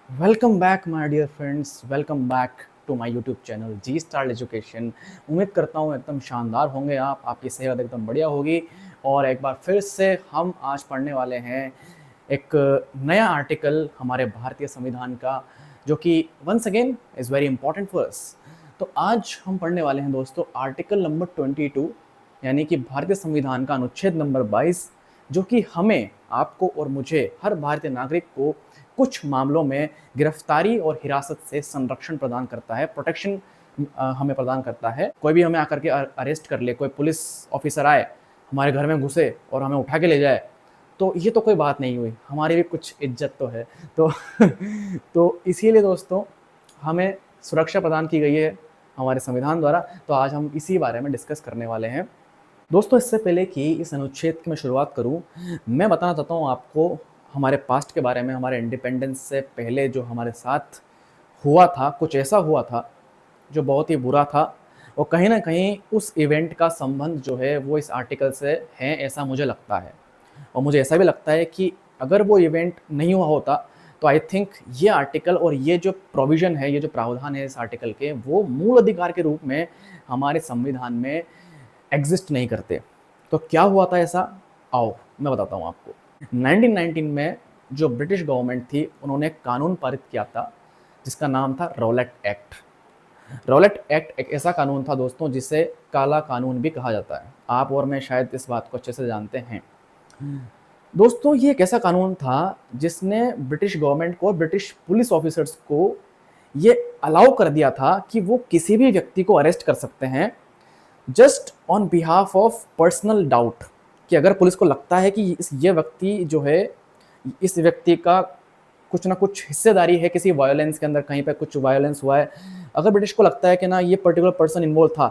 Welcome back my dear friends, welcome back to my YouTube channel G star education. उम्मीद करता हूँ एकदम शानदार होंगे आप, आपकी सेहत एकदम बढ़िया होगी। और एक बार फिर से हम आज पढ़ने वाले हैं एक नया आर्टिकल हमारे भारतीय संविधान का, जो कि once again is very important for us. तो आज हम पढ़ने वाले हैं दोस्तों आर्टिकल नंबर 22, यानी कि भारतीय संविधान का अनुच्छेद नंबर 22, जो कि हमें, आपको और मुझे, हर भारतीय नागरिक को कुछ मामलों में गिरफ्तारी और हिरासत से संरक्षण प्रदान करता है, प्रोटेक्शन हमें प्रदान करता है। कोई भी हमें आकर के अरेस्ट कर ले, कोई पुलिस ऑफिसर आए, हमारे घर में घुसे और हमें उठा के ले जाए, तो ये तो कोई बात नहीं हुई, हमारी भी कुछ इज्जत तो है। तो तो इसीलिए दोस्तों हमें सुरक्षा प्रदान की गई है हमारे संविधान द्वारा। तो आज हम इसी बारे में डिस्कस करने वाले हैं दोस्तों। इससे पहले कि इस अनुच्छेद की मैं शुरुआत करूं, मैं बताना चाहता हूं आपको हमारे पास्ट के बारे में। हमारे इंडिपेंडेंस से पहले जो हमारे साथ हुआ था, कुछ ऐसा हुआ था जो बहुत ही बुरा था, और कहीं ना कहीं उस इवेंट का संबंध जो है वो इस आर्टिकल से है, ऐसा मुझे लगता है। और मुझे ऐसा भी लगता है कि अगर वो इवेंट नहीं हुआ होता तो आई थिंक ये आर्टिकल और ये जो प्रोविज़न है, ये जो प्रावधान है इस आर्टिकल के, वो मूल अधिकार के रूप में हमारे संविधान में एग्जिस्ट नहीं करते। तो क्या हुआ था ऐसा, आओ मैं बताता हूँ आपको। 1919 में जो ब्रिटिश गवर्नमेंट थी, उन्होंने एक कानून पारित किया था जिसका नाम था रॉलेट एक्ट। रॉलेट एक्ट एक ऐसा कानून था दोस्तों जिसे काला कानून भी कहा जाता है। आप और मैं शायद इस बात को अच्छे से जानते हैं। दोस्तों ये एक ऐसा कानून था जिसने ब्रिटिश गवर्नमेंट को, ब्रिटिश पुलिस ऑफिसर्स को ये अलाउ कर दिया था कि वो किसी भी व्यक्ति को अरेस्ट कर सकते हैं just on behalf of personal doubt. कि अगर पुलिस को लगता है कि ये व्यक्ति जो है, इस व्यक्ति का कुछ ना कुछ हिस्सेदारी है किसी वायलेंस के अंदर, कहीं पे कुछ वायलेंस हुआ है, अगर ब्रिटिश को लगता है कि ना ये पर्टिकुलर पर्सन इन्वॉल्व था,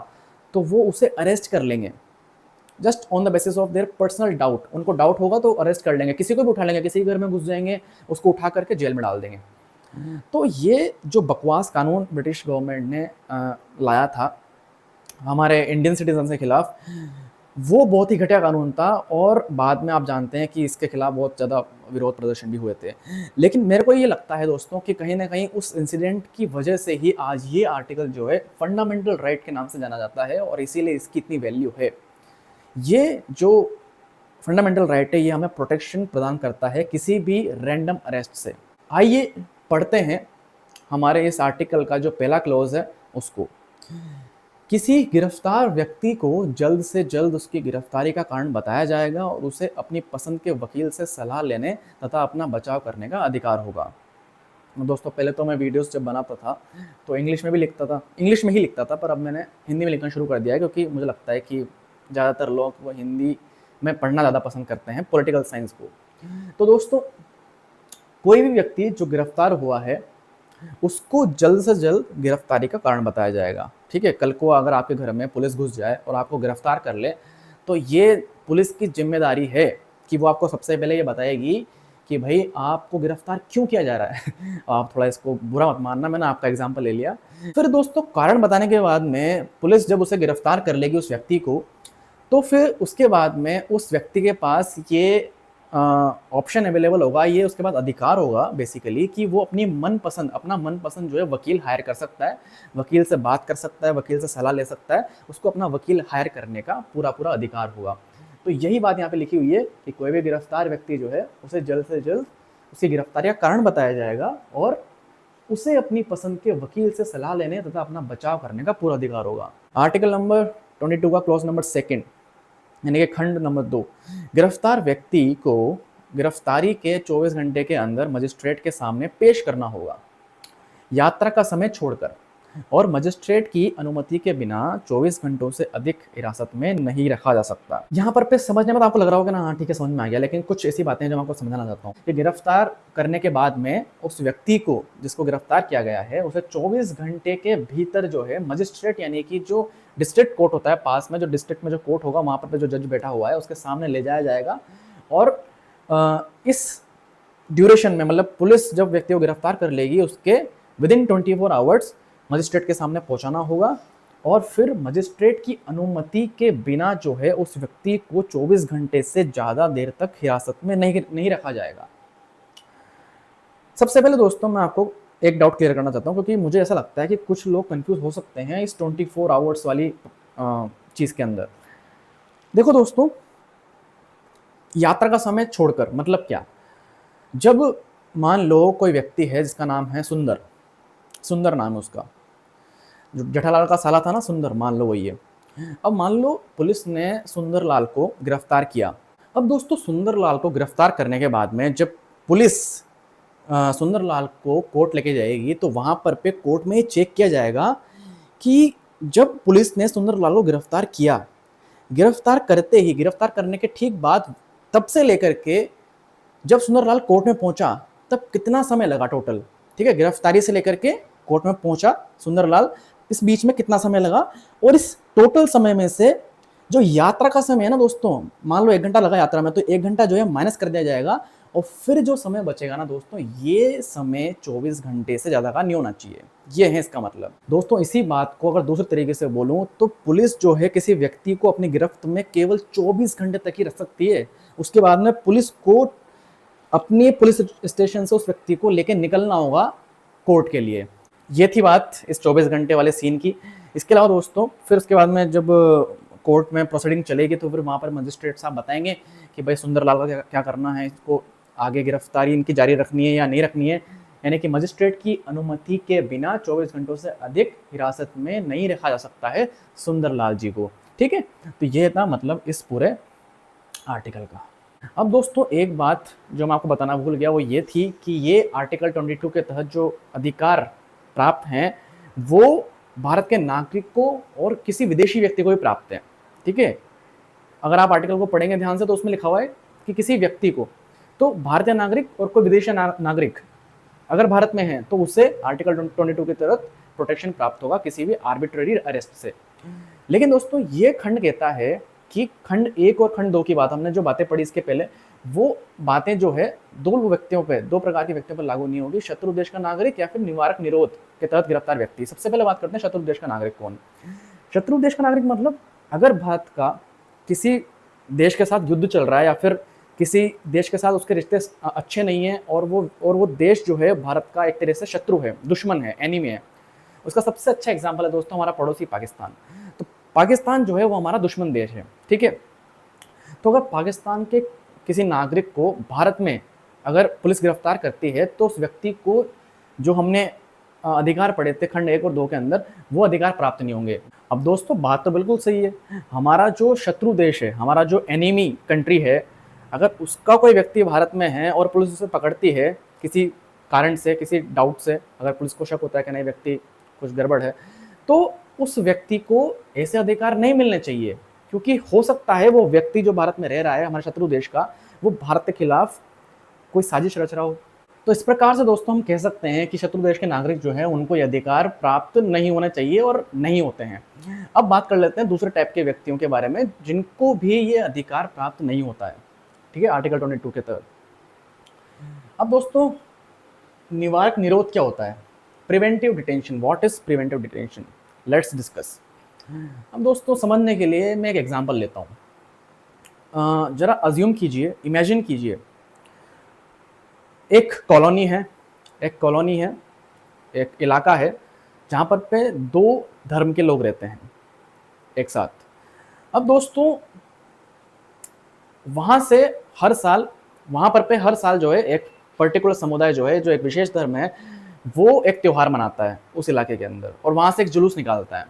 तो वो उसे अरेस्ट कर लेंगे just on the basis of their personal doubt. उनको डाउट होगा तो अरेस्ट कर लेंगे, किसी को भी उठा लेंगे, किसी के घर में घुस जाएंगे, उसको उठा करके जेल में डाल देंगे। तो ये जो बकवास कानून ब्रिटिश गवर्नमेंट ने लाया था हमारे इंडियन सिटीजन के खिलाफ, वो बहुत ही घटिया कानून था। और बाद में आप जानते हैं कि इसके खिलाफ बहुत ज़्यादा विरोध प्रदर्शन भी हुए थे। लेकिन मेरे को ये लगता है दोस्तों कि कहीं ना कहीं उस इंसिडेंट की वजह से ही आज ये आर्टिकल जो है फंडामेंटल राइट के नाम से जाना जाता है, और इसीलिए इसकी इतनी वैल्यू है। ये जो फंडामेंटल राइट है, ये हमें प्रोटेक्शन प्रदान करता है किसी भी रैंडम अरेस्ट से। आइए पढ़ते हैं हमारे इस आर्टिकल का जो पहला क्लॉज है उसको। किसी गिरफ्तार व्यक्ति को जल्द से जल्द उसकी गिरफ्तारी का कारण बताया जाएगा और उसे अपनी पसंद के वकील से सलाह लेने तथा अपना बचाव करने का अधिकार होगा। दोस्तों पहले तो मैं वीडियोस जब बनाता था तो इंग्लिश में भी लिखता था, इंग्लिश में ही लिखता था, पर अब मैंने हिंदी में लिखना शुरू कर दिया है, क्योंकि मुझे लगता है कि ज़्यादातर लोग वो हिंदी में पढ़ना ज़्यादा पसंद करते हैं, पॉलिटिकल साइंस को। तो दोस्तों कोई भी व्यक्ति जो गिरफ्तार हुआ है उसको जल्द से जल्द गिरफ्तारी का कारण बताया जाएगा। ठीक है, कल को अगर आपके घर में पुलिस घुस जाए और आपको गिरफ्तार कर ले, तो ये पुलिस की जिम्मेदारी है कि वो आपको सबसे पहले ये बताएगी कि भाई आपको गिरफ्तार क्यों किया जा रहा है। आप थोड़ा इसको बुरा मत मानना, मैंने आपका एग्जाम्पल ले लिया। फिर दोस्तों कारण बताने के बाद में पुलिस जब उसे गिरफ्तार कर लेगी उस व्यक्ति को, तो फिर उसके बाद में उस व्यक्ति के पास ये ऑप्शन अवेलेबल होगा, ये उसके पास अधिकार होगा बेसिकली कि वो अपनी मनपसंद, अपना मनपसंद जो है वकील हायर कर सकता है, वकील से बात कर सकता है, वकील से सलाह ले सकता है, उसको अपना वकील हायर करने का पूरा पूरा अधिकार होगा। तो यही बात यहाँ पे लिखी हुई है कि कोई भी गिरफ्तार व्यक्ति जो है उसे जल्द से जल्द उसकी गिरफ्तारी का कारण बताया जाएगा और उसे अपनी पसंद के वकील से सलाह लेने तथा अपना बचाव करने का पूरा अधिकार होगा। आर्टिकल नंबर 22 का क्लॉज नंबर 2 यानी कि खंड नंबर 2, गिरफ्तार व्यक्ति को गिरफ्तारी के 24 घंटे के अंदर मजिस्ट्रेट के सामने पेश करना होगा, यात्रा का समय छोड़कर, और मजिस्ट्रेट की अनुमति के बिना 24 घंटों से अधिक हिरासत में नहीं रखा जा सकता। यहाँ पर पे समझने में तो आपको लग रहा होगा ना, हाँ ठीक है समझ में आ गया, लेकिन कुछ ऐसी बातें हैं जो मैं आपको समझाना चाहता हूँ कि गिरफ्तार करने के बाद में उस व्यक्ति को, जिसको गिरफ्तार किया गया है, उसे 24 घंटे के भीतर जो है मजिस्ट्रेट, यानी कि जो डिस्ट्रिक्ट कोर्ट होता है पास में, जो डिस्ट्रिक्ट में जो कोर्ट होगा वहाँ पर जो जज बैठा हुआ है उसके सामने ले जाया जाएगा। और इस ड्यूरेशन में, मतलब पुलिस जब व्यक्ति को गिरफ्तार कर लेगी उसके विदिन 24 आवर्स मजिस्ट्रेट के सामने पहुंचाना होगा, और फिर मजिस्ट्रेट की अनुमति के बिना जो है उस व्यक्ति को 24 घंटे से ज़्यादा देर तक हिरासत में नहीं रखा जाएगा। सबसे पहले दोस्तों मैं आपको एक डाउट क्लियर करना चाहता हूँ, क्योंकि मुझे ऐसा लगता है कि कुछ लोग कंफ्यूज हो सकते हैं इस 24 आवर्स वाली चीज़ के अंदर। देखो दोस्तों, यात्रा का समय छोड़कर मतलब क्या? जब मान लो कोई व्यक्ति है जिसका नाम है सुंदर, सुंदर नाम है उसका, जो जेठालाल का साला था ना सुंदर, मान लो वही है। अब मान लो पुलिस ने सुंदरलाल को गिरफ्तार किया। अब दोस्तों सुंदरलाल को गिरफ्तार करने के बाद में जब पुलिस सुंदरलाल को कोर्ट लेके जाएगी, तो वहां पर पे कोर्ट में चेक किया जाएगा कि जब पुलिस ने सुंदरलाल को गिरफ्तार किया, गिरफ्तार करते ही, गिरफ्तार करने के ठीक बाद, तब से लेकर के जब सुंदरलाल कोर्ट में पहुंचा तब कितना समय लगा टोटल, ठीक है, गिरफ्तारी से लेकर के कोर्ट में पहुंचा सुंदरलाल, इस बीच में कितना समय लगा, और इस टोटल समय में से जो यात्रा का समय है ना दोस्तों, मान लो 1 घंटा लगा यात्रा में, तो 1 घंटा जो है माइनस कर दिया जाएगा, और फिर जो समय बचेगा ना दोस्तों, ये समय 24 घंटे से ज्यादा का नहीं होना चाहिए। ये है इसका मतलब। दोस्तों इसी बात को अगर दूसरे तरीके से बोलूं तो पुलिस जो है किसी व्यक्ति को अपनी गिरफ्त में केवल 24 घंटे तक ही रख सकती है। उसके बाद में पुलिस को अपने पुलिस स्टेशन से उस व्यक्ति को लेकर निकलना होगा कोर्ट के लिए। ये थी बात इस 24 घंटे वाले सीन की। इसके अलावा दोस्तों फिर उसके बाद में जब कोर्ट में प्रोसीडिंग चलेगी तो फिर वहाँ पर मजिस्ट्रेट साहब बताएंगे कि भाई सुंदरलाल का क्या करना है, इसको आगे गिरफ्तारी इनकी जारी रखनी है या नहीं रखनी है। यानी कि मजिस्ट्रेट की अनुमति के बिना 24 घंटों से अधिक हिरासत में नहीं रखा जा सकता है सुंदरलाल जी को। ठीक है, तो ये था मतलब इस पूरे आर्टिकल का। अब दोस्तों एक बात जो मैं आपको बताना भूल गया वो ये थी कि ये आर्टिकल 22 के तहत जो अधिकार प्राप्त हैं वो भारत के नागरिक को और किसी विदेशी व्यक्ति को भी प्राप्त है। ठीक है, अगर आप आर्टिकल को पढ़ेंगे ध्यान से तो उसमें लिखा हुआ है कि किसी व्यक्ति को, तो भारतीय नागरिक और कोई विदेशी नागरिक अगर भारत में है तो उसे आर्टिकल 22 के तहत प्रोटेक्शन प्राप्त होगा किसी भी आर्बिट्ररी अरेस्ट से। लेकिन दोस्तों ये खंड कहता है कि खंड 1 और खंड 2 की बात, हमने जो बातें पढ़ी इसके पहले, वो बातें जो है दो व्यक्तियों पे, दो प्रकार के व्यक्तियों पर लागू नहीं होगी, शत्रु देश का नागरिक या फिर निवारक निरोध के तहत गिरफ्तार व्यक्ति। सबसे पहले बात करते हैं शत्रु देश का नागरिक कौन। शत्रु देश का नागरिक मतलब अगर भारत का किसी देश के साथ युद्ध चल रहा है या फिर किसी देश के साथ उसके रिश्ते अच्छे नहीं है और वो देश जो है भारत का एक तरह से शत्रु है, दुश्मन है, एनिमी है। उसका सबसे अच्छा एग्जाम्पल है दोस्तों हमारा पड़ोसी पाकिस्तान। तो पाकिस्तान जो है वो हमारा दुश्मन देश है। ठीक है, तो अगर पाकिस्तान के किसी नागरिक को भारत में अगर पुलिस गिरफ्तार करती है तो उस व्यक्ति को जो हमने अधिकार पढ़े थे खंड 1 और 2 के अंदर, वो अधिकार प्राप्त नहीं होंगे। अब दोस्तों बात तो बिल्कुल सही है, हमारा जो शत्रु देश है, हमारा जो एनिमी कंट्री है, अगर उसका कोई व्यक्ति भारत में है और पुलिस उसे पकड़ती है किसी कारण से, किसी डाउट से, अगर पुलिस को शक होता है कि नहीं व्यक्ति कुछ गड़बड़ है, तो उस व्यक्ति को ऐसे अधिकार नहीं मिलने चाहिए, क्योंकि हो सकता है वो व्यक्ति जो भारत में रह रहा है, हमारे शत्रु देश का, वो भारत के खिलाफ कोई साजिश रच रहा हो। तो इस प्रकार से दोस्तों हम कह सकते हैं कि शत्रु देश के नागरिक जो है उनको ये अधिकार प्राप्त नहीं होना चाहिए और नहीं होते हैं। अब बात कर लेते हैं दूसरे टाइप के व्यक्तियों के बारे में जिनको भी ये अधिकार प्राप्त नहीं होता है। ठीक है, आर्टिकल 22 के तहत। अब दोस्तों निवारक निरोध क्या होता है? Preventive detention. What is preventive detention? Let's discuss. अब दोस्तों समझने के लिए मैं एक एग्जांपल लेता हूँ। जरा अज्यूम कीजिए, इमेजिन कीजिए, एक कॉलोनी है, एक इलाका है जहाँ पर पे 2 धर्म के लोग रहते हैं एक साथ। अब दोस्तों वहाँ से हर साल, वहाँ पर पे हर साल जो है एक पर्टिकुलर समुदाय जो है, जो एक विशेष धर्म है, वो एक त्यौहार मनाता है उस इलाके के अंदर और वहाँ से एक जुलूस निकालता है।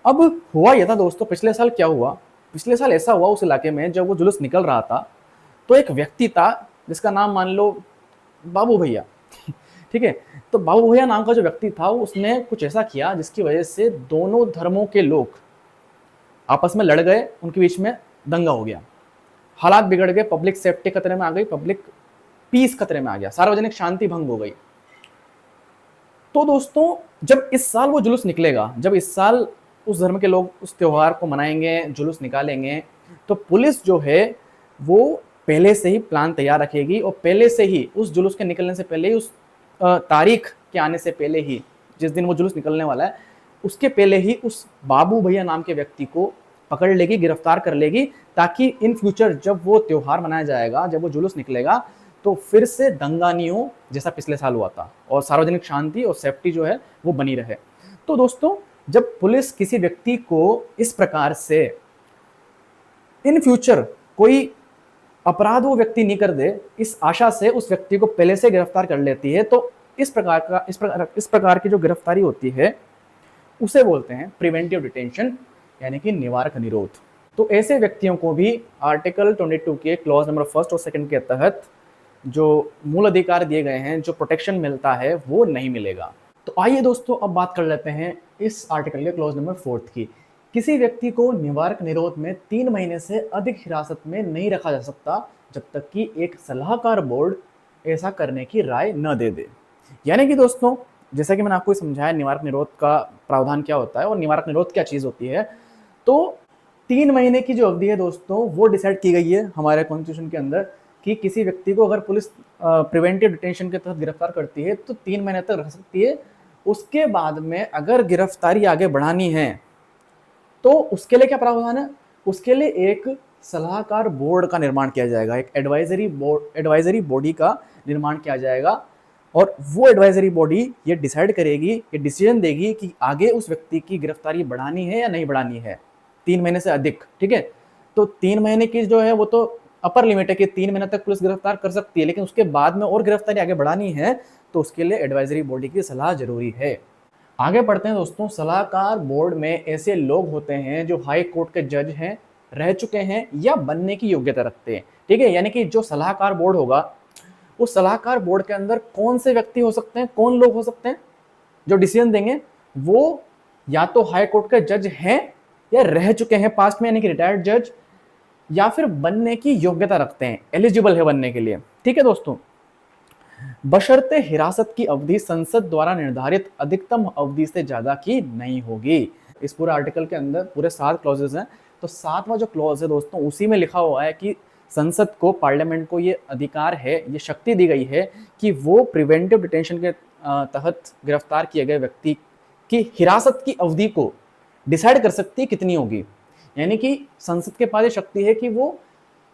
अब हुआ यह था दोस्तों, पिछले साल क्या हुआ, पिछले साल ऐसा हुआ उस इलाके में जब वो जुलूस निकल रहा था तो एक व्यक्ति था जिसका नाम मान लो बाबू भैया। ठीक है, तो बाबू भैया नाम का जो व्यक्ति था उसने कुछ ऐसा किया जिसकी वजह से दोनों धर्मों के लोग आपस में लड़ गए, उनके बीच में दंगा हो गया, हालात बिगड़ गए, पब्लिक सेफ्टी खतरे में आ गई, पब्लिक पीस खतरे में आ गया, सार्वजनिक शांति भंग हो गई। तो दोस्तों जब इस साल वो जुलूस निकलेगा, जब इस साल उस धर्म के लोग उस त्योहार को मनाएंगे, जुलूस निकालेंगे, तो पुलिस जो है वो पहले से ही प्लान तैयार रखेगी और पहले से ही उस जुलूस के निकलने से पहले ही, उस तारीख के आने से पहले ही, जिस दिन वो जुलूस निकलने वाला है उसके पहले ही उस बाबू भैया नाम के व्यक्ति को पकड़ लेगी, गिरफ्तार कर लेगी, ताकि इन फ्यूचर जब वो त्योहार मनाया जाएगा, जब वो जुलूस निकलेगा, तो फिर से दंगा नहीं हो जैसा पिछले साल हुआ था, और सार्वजनिक शांति और सेफ्टी जो है वो बनी रहे। तो दोस्तों, जब पुलिस किसी व्यक्ति को इस प्रकार से इन फ्यूचर कोई अपराध वो व्यक्ति नहीं कर दे, इस आशा से उस व्यक्ति को पहले से गिरफ्तार कर लेती है, तो इस प्रकार की जो गिरफ्तारी होती है उसे बोलते हैं प्रिवेंटिव डिटेंशन, यानी कि निवारक निरोध। तो ऐसे व्यक्तियों को भी आर्टिकल 22 के क्लॉज नंबर 1 और 2 के तहत जो मूल अधिकार दिए गए हैं, जो प्रोटेक्शन मिलता है, वो नहीं मिलेगा। तो आइए दोस्तों, अब बात कर लेते हैं इस आर्टिकल के क्लॉज नंबर 4 की। किसी व्यक्ति को निवारक निरोध में 3 महीने से अधिक हिरासत में नहीं रखा जा सकता जब तक कि एक सलाहकार बोर्ड ऐसा करने की राय न दे दे। यानी कि दोस्तों, जैसा कि मैंने आपको समझाया निवारक निरोध का प्रावधान क्या होता है और निवारक निरोध क्या चीज़ होती है, तो 3 महीने की जो अवधि है दोस्तों, वो डिसाइड की गई है हमारे कॉन्स्टिट्यूशन के अंदर कि किसी व्यक्ति को अगर पुलिस प्रिवेंटिव डिटेंशन के तहत गिरफ्तार करती है तो 3 महीने तक रख सकती है। उसके बाद में अगर गिरफ्तारी आगे बढ़ानी है तो उसके लिए क्या प्रावधान है? उसके लिए एक सलाहकार बोर्ड का निर्माण किया जाएगा, एक एडवाइजरी बॉडी का निर्माण किया जाएगा, और वो एडवाइजरी बॉडी ये डिसाइड करेगी, ये डिसीजन देगी कि आगे उस व्यक्ति की गिरफ्तारी बढ़ानी है या नहीं बढ़ानी है 3 महीने से अधिक। ठीक है, तो 3 महीने की जो है वो तो अपर लिमिट है कि 3 महीने तक पुलिस गिरफ्तार कर सकती है, लेकिन उसके बाद में और गिरफ्तारी आगे बढ़ानी है तो उसके लिए एडवाइजरी बॉडी की सलाह जरूरी है। आगे बढ़ते हैं दोस्तों। सलाहकार बोर्ड में ऐसे लोग होते हैं जो हाई कोर्ट के जज हैं, रह चुके हैं या बनने की योग्यता रखते हैं। ठीक है, यानी कि जो सलाहकार बोर्ड होगा, उस सलाहकार बोर्ड के अंदर कौन से व्यक्ति हो सकते हैं, कौन लोग हो सकते हैं जो डिसीजन देंगे? वो या तो हाई कोर्ट के जज हैं या रह चुके हैं पास्ट में, यानी कि रिटायर्ड जज, या फिर बनने की योग्यता रखते हैं, एलिजिबल है बनने के लिए। ठीक है दोस्तों, बशर्ते हिरासत की अवधि संसद द्वारा निर्धारित अधिकतम अवधि से ज्यादा की नहीं होगी। इस पूरे आर्टिकल के अंदर पूरे 7 क्लॉजेज हैं, तो 7वां जो क्लॉज है दोस्तों, उसी में लिखा हुआ है कि संसद को, पार्लियामेंट को ये अधिकार है, ये शक्ति दी गई है कि वो प्रिवेंटिव डिटेंशन के तहत गिरफ्तार किए गए व्यक्ति की हिरासत की अवधि को डिसाइड कर सकती है कितनी होगी। यानी कि संसद के पास ये शक्ति है कि वो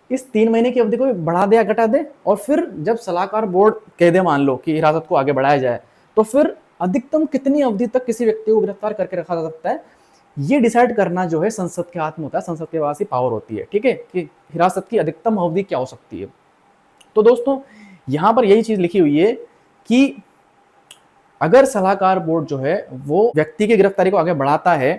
इस 3 महीने की अवधि को बढ़ा दे या घटा दे, और फिर जब सलाहकार बोर्ड कह दे, मान लो कि हिरासत को आगे बढ़ाया जाए, तो फिर अधिकतम कितनी अवधि तक किसी व्यक्ति को गिरफ्तार करके रखा जा सकता है, ये डिसाइड करना जो है संसद के हाथ में होता है, संसद के पास ही पावर होती है। ठीक है, कि हिरासत की अधिकतम अवधि क्या हो सकती है। तो दोस्तों, यहाँ पर यही चीज लिखी हुई है कि अगर सलाहकार बोर्ड जो है वो व्यक्ति की गिरफ्तारी को आगे बढ़ाता है,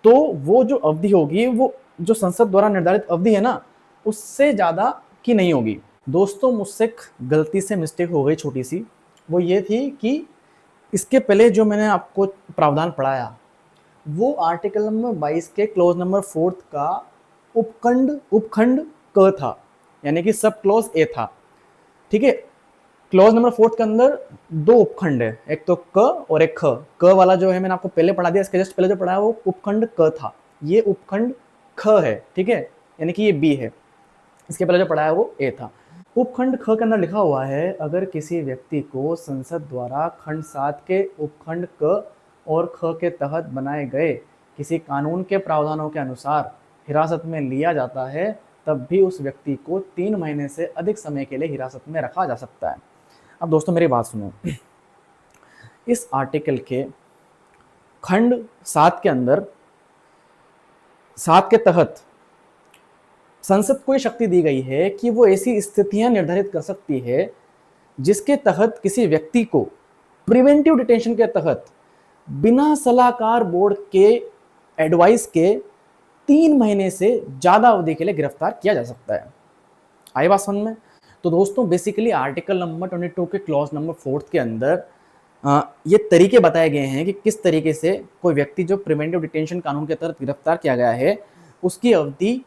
तो वो जो अवधि होगी, वो जो संसद द्वारा निर्धारित अवधि है ना, उससे ज्यादा की नहीं होगी। दोस्तों, मुझसे गलती से मिस्टेक हो गई छोटी सी, वो ये थी कि इसके पहले जो मैंने आपको प्रावधान पढ़ाया वो आर्टिकल नंबर 22 के क्लॉज नंबर 4 का उपखंड क था, यानी कि सब क्लॉज ए था। ठीक है, क्लॉज नंबर 4 के अंदर 2 उपखंड है, एक तो क और एक ख। क वाला जो है मैंने आपको पहले पढ़ा दिया, इसके जस्ट पहले जो पढ़ाया वो उपखंड क था, ये उपखंड ख है। ठीक है, यानी कि ये बी है, इसके पहले जो पढ़ाया वो ए था। उपखंड ख के अंदर लिखा हुआ है, अगर किसी व्यक्ति को संसद द्वारा खंड 7 के उपखंड क और ख के तहत बनाए गए किसी कानून के प्रावधानों के अनुसार हिरासत में लिया जाता है, तब भी उस व्यक्ति को 3 महीने से अधिक समय के लिए हिरासत में रखा जा सकता है। अब दोस्तों मेरी बात सुनो, इस आर्टिकल के खंड 7 के अंदर 7 के तहत संसद को ये शक्ति दी गई है कि वो ऐसी स्थितियां निर्धारित कर सकती है जिसके तहत किसी व्यक्ति को प्रिवेंटिव डिटेंशन के तहत बिना सलाहकार बोर्ड के एडवाइस के 3 महीने से ज्यादा अवधि के लिए गिरफ्तार किया जा सकता है। आई बात समझ में? तो दोस्तों, बेसिकली आर्टिकल नंबर 22 के क्लॉज नंबर 4 के अंदर ये तरीके बताए गए हैं कि किस तरीके से कोई व्यक्ति जो प्रिवेंटिव डिटेंशन कानून के तहत गिरफ्तार किया गया है, उसकी अवधि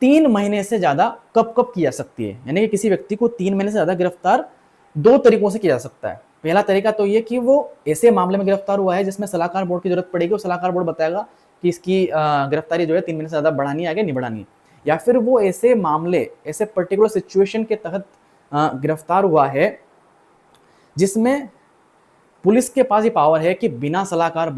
3 महीने से ज्यादा कब कब की जा सकती है। यानी कि किसी व्यक्ति को 3 महीने से ज्यादा गिरफ्तार 2 तरीकों से किया जा सकता है। पहला तरीका तो ये कि वो ऐसे मामले में गिरफ्तार हुआ है जिसमें सलाहकार बोर्ड की जरूरत पड़ेगी, और सलाहकार बोर्ड बताएगा कि इसकी गिरफ्तारी जो है 3 महीने से ज्यादा बढ़ानी है, आगे नहीं बढ़ानी। या फिर वो ऐसे मामले, ऐसे पर्टिकुलर सिचुएशन के तहत गिरफ्तार हुआ है जिसमें पुलिस के पास ये पावर है कि बिना सलाहकार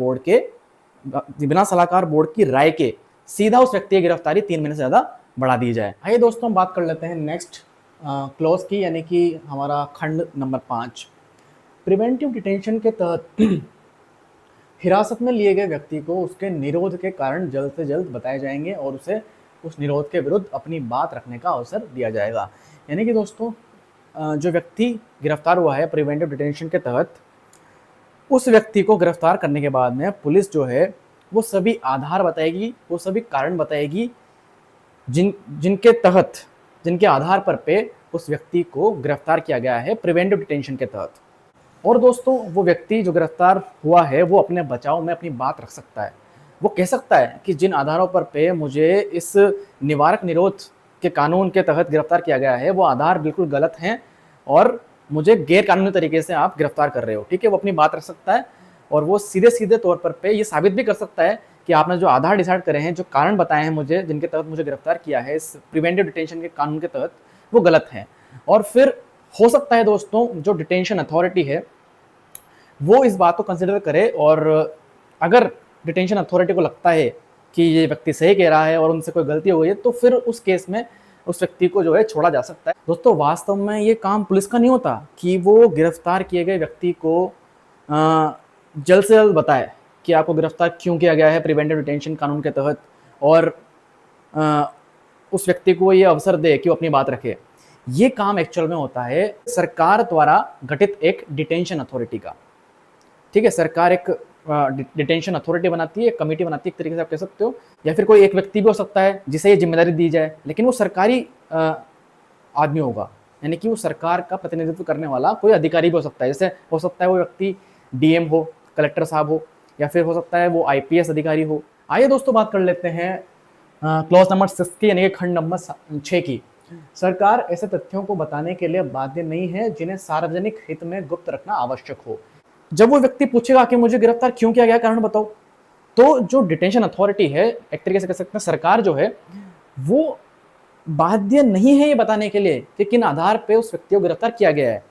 बोर्ड की राय के सीधा उस व्यक्ति की गिरफ्तारी 3 महीने से ज्यादा बढ़ा दी जाए। आइए दोस्तों, हम बात कर लेते हैं नेक्स्ट क्लॉज की, यानी कि हमारा खंड नंबर 5, प्रिवेंटिव डिटेंशन के तहत हिरासत में लिए गए व्यक्ति को उसके निरोध के कारण जल्द से जल्द बताए जाएंगे और उसे उस निरोध के विरुद्ध अपनी बात रखने का अवसर दिया जाएगा। यानी कि दोस्तों, जो व्यक्ति गिरफ्तार हुआ है प्रिवेंटिव डिटेंशन के तहत, उस व्यक्ति को गिरफ्तार करने के बाद में पुलिस जो है वो सभी आधार बताएगी, वो सभी कारण बताएगी जिनके आधार पर उस व्यक्ति को गिरफ्तार किया गया है प्रिवेंटिव डिटेंशन के तहत। और दोस्तों, वो व्यक्ति जो गिरफ्तार हुआ है वो अपने बचाव में अपनी बात रख सकता है। वो कह सकता है कि जिन आधारों पर मुझे इस निवारक निरोध के कानून के तहत गिरफ्तार किया गया है वो आधार बिल्कुल गलत हैं और मुझे गैर कानूनी तरीके से आप गिरफ्तार कर रहे हो। ठीक है, वो अपनी बात रख सकता है और वो सीधे सीधे तौर पर ये साबित भी कर सकता है कि आपने जो आधार डिसाइड करे हैं, जो कारण बताए हैं मुझे, जिनके तहत मुझे गिरफ्तार किया है इस प्रिवेंटिव डिटेंशन के कानून के तहत, वो गलत हैं। और फिर हो सकता है दोस्तों, जो डिटेंशन अथॉरिटी है वो इस बात को कंसिडर करे और अगर डिटेंशन अथॉरिटी को लगता है कि ये व्यक्ति सही कह रहा है और उनसे कोई गलती हो गई है, तो फिर उस केस में उस व्यक्ति को जो है छोड़ा जा सकता है। दोस्तों, वास्तव में ये काम पुलिस का नहीं होता कि वो गिरफ्तार किए गए व्यक्ति को जल्द से जल्द बताए कि आपको गिरफ्तार क्यों किया गया है प्रिवेंटिव डिटेंशन कानून के तहत, और उस व्यक्ति को ये अवसर दे कि वो अपनी बात रखे। ये काम एक्चुअल में होता है सरकार द्वारा गठित एक डिटेंशन अथॉरिटी का। ठीक है, सरकार एक डिटेंशन अथॉरिटी बनाती है, एक कमेटी बनाती है, एक तरीके से आप कह सकते हो, या फिर कोई एक व्यक्ति भी हो सकता है जिसे ये जिम्मेदारी दी जाए, लेकिन वो सरकारी आदमी होगा, यानी कि वो सरकार का प्रतिनिधित्व करने वाला कोई अधिकारी भी हो सकता है। जैसे हो सकता है वो व्यक्ति डीएम हो, कलेक्टर साहब हो, या फिर हो सकता है वो आईपीएस अधिकारी हो। आइए दोस्तों, बात कर लेते हैं क्लॉज नंबर 6 की, यानी कि खंड नंबर 6 की। सरकार ऐसे तथ्यों को बताने के लिए बाध्य नहीं है जिन्हें सार्वजनिक हित में गुप्त रखना आवश्यक हो। जब वो व्यक्ति पूछेगा कि मुझे गिरफ्तार क्यों किया गया, कारण बताओ, तो जो डिटेंशन अथॉरिटी है, एक तरीके से कह सकते हैं सरकार जो है, वो बाध्य नहीं है ये बताने के लिए कि किन आधार पे उस व्यक्ति को गिरफ्तार किया गया है,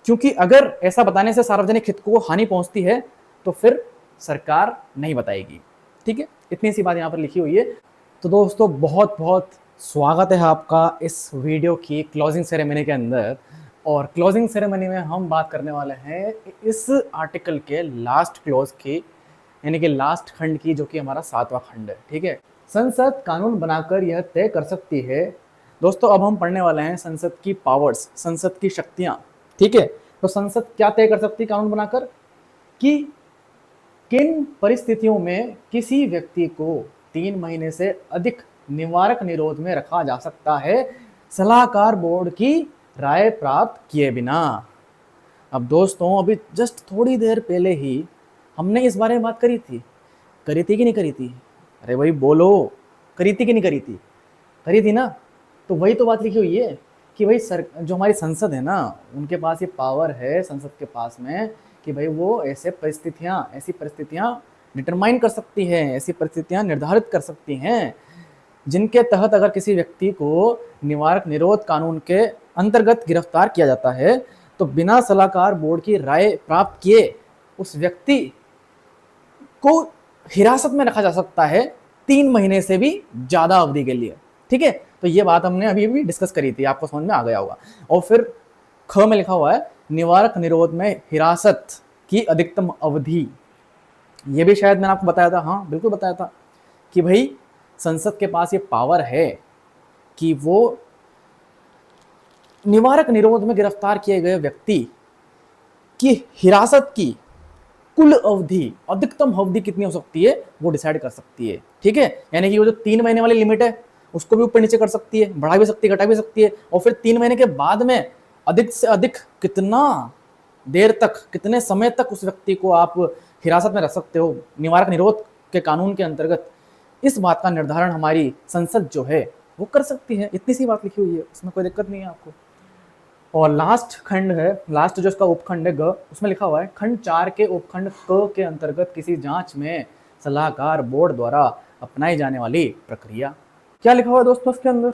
क्योंकि अगर ऐसा बताने से सार्वजनिक हित को हानि पहुंचती है तो फिर सरकार नहीं बताएगी। ठीक है, इतनी सी बात यहाँ पर लिखी हुई है। तो दोस्तों, बहुत बहुत स्वागत है आपका इस वीडियो की क्लोजिंग सेरेमनी के अंदर। और क्लोजिंग सेरेमनी में हम बात करने वाले हैं इस आर्टिकल के लास्ट क्लॉज की, यानी कि लास्ट खंड की, जो कि हमारा 7वां खंड है। ठीक है, संसद कानून बनाकर यह तय कर सकती है। दोस्तों, अब हम पढ़ने वाले हैं संसद की पावर्स, संसद की शक्तियां। ठीक है, तो संसद क्या तय कर सकती है कानून बनाकर, कि किन परिस्थितियों में किसी व्यक्ति को 3 महीने से अधिक निवारक निरोध में रखा जा सकता है, सलाहकार बोर्ड की राय प्राप्त किए बिना। अब दोस्तों, अभी जस्ट थोड़ी देर पहले ही हमने इस बारे में बात करी थी कि नहीं करी थी? अरे भाई बोलो, करी थी कि नहीं करी थी? करी थी ना। तो वही तो बात लिखी हुई है कि भाई जो हमारी संसद है ना, उनके पास ये पावर है, संसद के पास में, कि भाई वो ऐसी परिस्थितियां डिटरमाइन कर सकती है, ऐसी परिस्थितियां निर्धारित कर सकती हैं जिनके तहत अगर किसी व्यक्ति को निवारक निरोध कानून के अंतर्गत गिरफ्तार किया जाता है तो बिना सलाहकार बोर्ड की राय प्राप्त किए उस व्यक्ति को हिरासत में रखा जा सकता है 3 महीने से भी ज्यादा अवधि के लिए। ठीक है, तो ये बात हमने अभी भी डिस्कस करी थी, आपको समझ में आ गया होगा। और फिर ख में लिखा हुआ है निवारक निरोध में हिरासत की अधिकतम अवधि। ये भी शायद मैंने आपको बताया था, हाँ बिल्कुल बताया था, कि भाई संसद के पास ये पावर है कि वो निवारक निरोध में गिरफ्तार किए गए व्यक्ति की हिरासत की कुल अवधि, अधिकतम अवधि कितनी हो सकती है वो डिसाइड कर सकती है। ठीक है, यानी कि वो जो 3 महीने वाली लिमिट है उसको भी ऊपर नीचे कर सकती है, बढ़ा भी सकती है, घटा भी सकती है। और फिर 3 महीने के बाद में अधिक से अधिक कितना देर तक, कितने समय तक उस व्यक्ति को आप हिरासत में रख सकते हो निवारक निरोध के कानून के अंतर्गत, इस बात का निर्धारण हमारी संसद जो है वो कर सकती है। इतनी सी बात लिखी हुई है, उसमें कोई दिक्कत नहीं है आपको। और लास्ट खंड है, लास्ट जो इसका उपखंड है ग, उसमें लिखा हुआ है खंड 4 के उपखंड क के अंतर्गत किसी जांच में सलाहकार बोर्ड द्वारा अपनाई जाने वाली प्रक्रिया। क्या लिखा हुआ है दोस्तों इसके अंदर?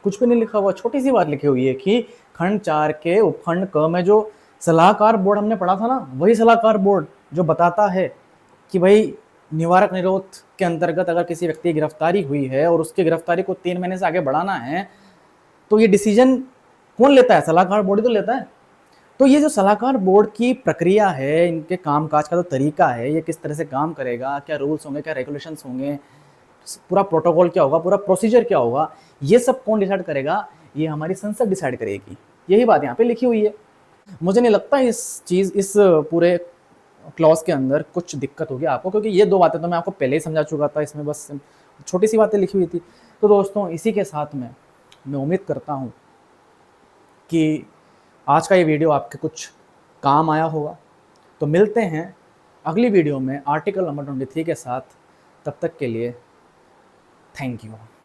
कुछ भी नहीं लिखा हुआ, छोटी सी बात लिखी हुई है कि खंड 4 के उपखंड क में जो सलाहकार बोर्ड हमने पढ़ा था ना, वही सलाहकार बोर्ड जो बताता है कि भाई निवारक निरोध के अंतर्गत अगर किसी व्यक्ति की गिरफ्तारी हुई है और उसकी गिरफ्तारी को 3 महीने से आगे बढ़ाना है, तो ये डिसीजन कौन लेता है? सलाहकार बोर्ड ही तो लेता है। तो ये जो सलाहकार बोर्ड की प्रक्रिया है, इनके कामकाज का जो तरीका है, ये किस तरह से काम करेगा, क्या रूल्स होंगे, क्या रेगुलेशंस होंगे, पूरा प्रोटोकॉल क्या होगा, पूरा प्रोसीजर क्या होगा, ये सब कौन डिसाइड करेगा? ये हमारी संसद डिसाइड करेगी। यही बात यहाँ पे लिखी हुई है। मुझे नहीं लगता इस पूरे क्लॉज के अंदर कुछ दिक्कत होगी आपको, क्योंकि ये 2 बातें तो मैं आपको पहले ही समझा चुका था, इसमें बस छोटी सी बातें लिखी हुई थी। तो दोस्तों, इसी के साथ में मैं उम्मीद करता हूँ कि आज का ये वीडियो आपके कुछ काम आया होगा। तो मिलते हैं अगली वीडियो में आर्टिकल नंबर 23 के साथ। तब तक के लिए थैंक यू।